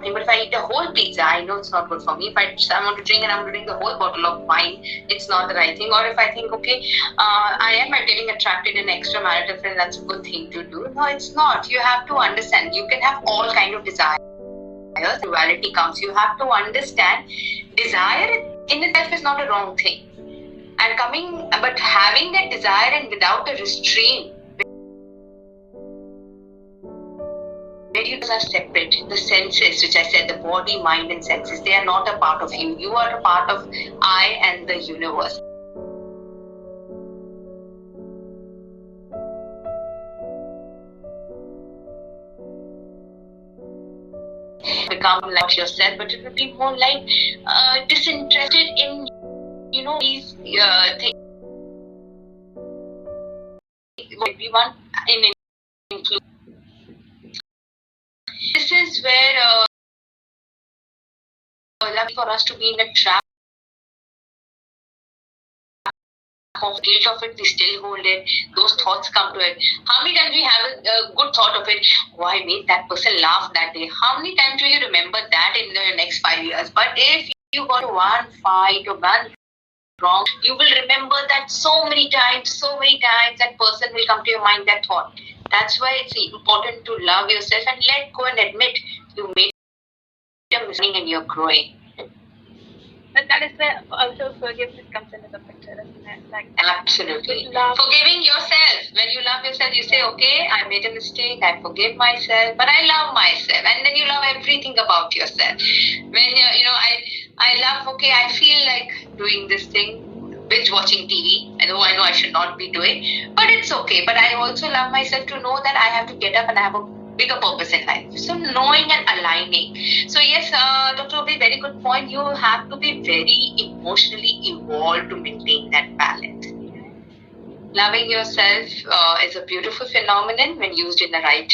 But if I eat a whole pizza, I know it's not good for me. If I want to drink and I'm going to drink the whole bottle of wine, it's not the right thing. Or if I think, okay, I am getting attracted in extramarital friend, that's a good thing to do. No, it's not. You have to understand. You can have all kind of desires. Duality comes. You have to understand desire in itself is not a wrong thing. But having that desire and without a restraint, where you are separate, the senses, which I said, the body, mind, and senses, they are not a part of you. You are a part of I and the universe. Become like yourself, but it will be more like disinterested in these things. Everyone include. This is where for us to be in a trap of guilt of it, we still hold it. Those thoughts come to it. How many times we have a good thought of it? Oh, I made that person laugh that day. How many times will you remember that in the next 5 years? But if you got one fight or one wrong, you will remember that so many times that person will come to your mind, that thought. That's why it's important to love yourself and let go and admit you made a mistake and you're growing. But that is where also forgiveness comes into the picture, isn't it? Like, absolutely. Forgiving yourself. When you love yourself, you say, okay, I made a mistake, I forgive myself, but I love myself. And then you love everything about yourself. When I love, okay, I feel like doing this thing, binge watching TV, although I know I should not be doing, but it's okay. But I also love myself to know that I have to get up and I have a bigger purpose in life. So knowing and aligning. So yes, Dr. Obi, very good point. You have to be very emotionally evolved to maintain that balance. Loving yourself is a beautiful phenomenon when used in the right